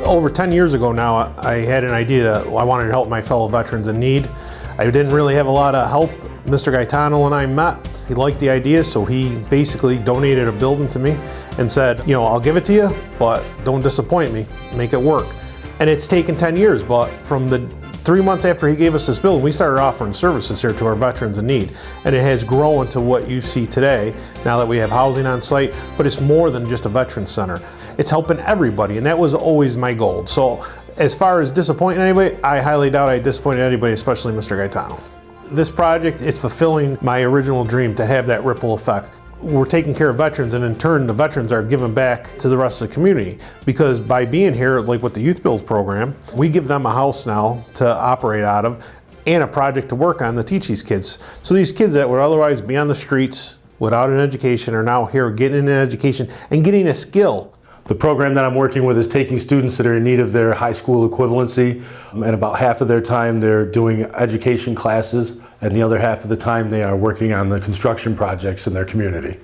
Over 10 years ago now, I had an idea that I wanted to help my fellow veterans in need. I didn't really have a lot of help. Mr. Gaetano and I met. He liked the idea, so he basically donated a building to me and said, you know, I'll give it to you, but don't disappoint me, make it work. And it's taken 10 years, but from the 3 months after he gave us this building, we started offering services here to our veterans in need. And it has grown to what you see today, now that we have housing on site, but it's more than just a veterans center. It's helping everybody, and that was always my goal. So as far as disappointing anybody, I highly doubt I disappointed anybody, especially Mr. Gaetano. This project is fulfilling my original dream to have that ripple effect. We're taking care of veterans, and in turn the veterans are giving back to the rest of the community, because by being here, like with the Youth Build program, we give them a house now to operate out of and a project to work on to teach these kids. So these kids that would otherwise be on the streets without an education are now here getting an education and getting a skill. The program that I'm working with is taking students that are in need of their high school equivalency, and about half of their time they're doing education classes, and the other half of the time they are working on the construction projects in their community.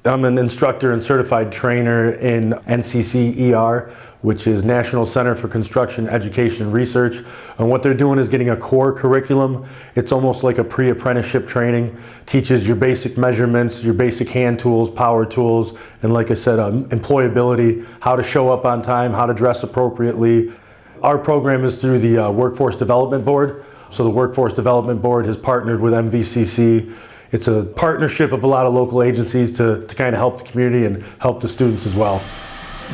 I'm an instructor and certified trainer in NCC-ER, which is National Center for Construction Education and Research. And what they're doing is getting a core curriculum. It's almost like a pre-apprenticeship training. Teaches your basic measurements, your basic hand tools, power tools, and like I said, employability, how to show up on time, how to dress appropriately. Our program is through the Workforce Development Board. So the Workforce Development Board has partnered with MVCC. It's a partnership of a lot of local agencies to kind of help the community and help the students as well.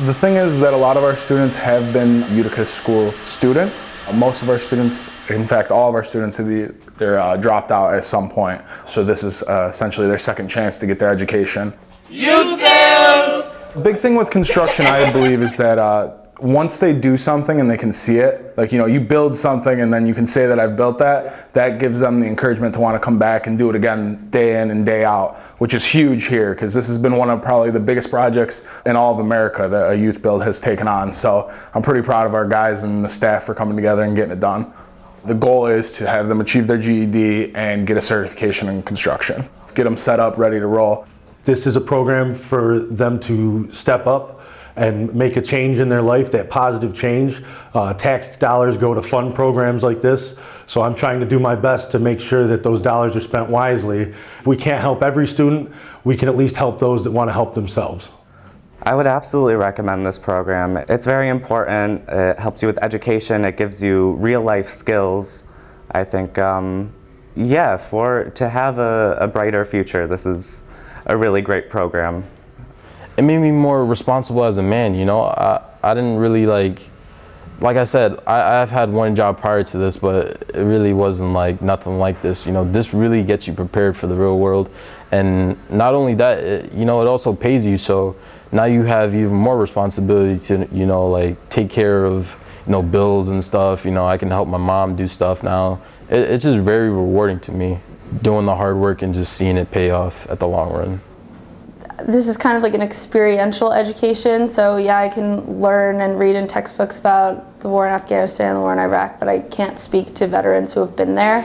The thing is that a lot of our students have been Utica school students. Most of our students, in fact all of our students, they're dropped out at some point. So this is essentially their second chance to get their education. Youth Build! The big thing with construction, I believe, is that once they do something and they can see it, like, you know, you build something and then you can say that I've built that, that gives them the encouragement to want to come back and do it again day in and day out, which is huge here, because this has been one of probably the biggest projects in all of America that a Youth Build has taken on. So I'm pretty proud of our guys and the staff for coming together and getting it done. The goal is to have them achieve their GED and get a certification in construction, get them set up, ready to roll. This is a program for them to step up and make a change in their life, that positive change. Tax dollars go to fund programs like this, so I'm trying to do my best to make sure that those dollars are spent wisely. If we can't help every student, we can at least help those that want to help themselves. I would absolutely recommend this program. It's very important. It helps you with education. It gives you real life skills. I think, yeah, to have a brighter future, this is a really great program. It made me more responsible as a man, you know. I didn't really like I said, I've had one job prior to this, but it really wasn't like nothing like this. You know, this really gets you prepared for the real world. And not only that, you know, it also pays you. So now you have even more responsibility to, you know, like take care of, you know, bills and stuff. You know, I can help my mom do stuff now. It's just very rewarding to me, doing the hard work and just seeing it pay off at the long run. This is kind of like an experiential education, so yeah, I can learn and read in textbooks about the war in Afghanistan, the war in Iraq, but I can't speak to veterans who have been there.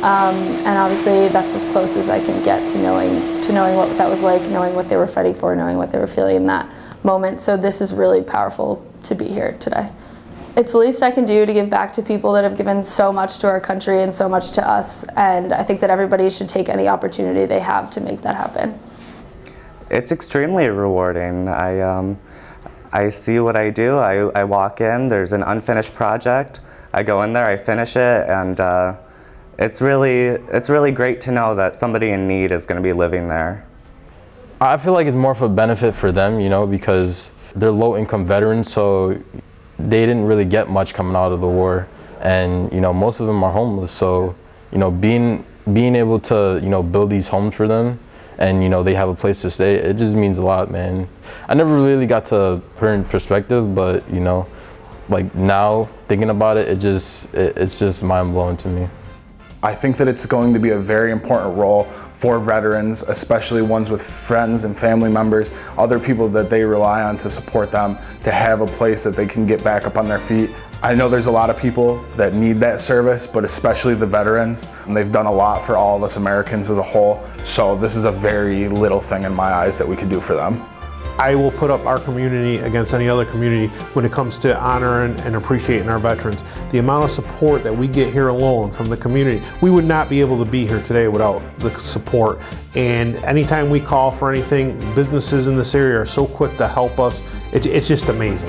And obviously that's as close as I can get to knowing what that was like, knowing what they were fighting for, knowing what they were feeling in that moment. So this is really powerful to be here today. It's the least I can do to give back to people that have given so much to our country and so much to us, and I think that everybody should take any opportunity they have to make that happen. It's extremely rewarding. I see what I do. I walk in, there's an unfinished project. I go in there, I finish it, and it's really great to know that somebody in need is going to be living there. I feel like it's more of a benefit for them, you know, because they're low-income veterans, so they didn't really get much coming out of the war, and you know, most of them are homeless. So, you know, being able to, you know, build these homes for them, and you know, they have a place to stay, it just means a lot, man. I never really got to put it in perspective, but you know, like now thinking about it, it's just mind-blowing to me. I think that it's going to be a very important role for veterans, especially ones with friends and family members, other people that they rely on to support them, to have a place that they can get back up on their feet. I know there's a lot of people that need that service, but especially the veterans. And they've done a lot for all of us Americans as a whole, so this is a very little thing in my eyes that we could do for them. I will put up our community against any other community when it comes to honoring and appreciating our veterans. The amount of support that we get here alone from the community, we would not be able to be here today without the support. And anytime we call for anything, businesses in this area are so quick to help us. It's just amazing.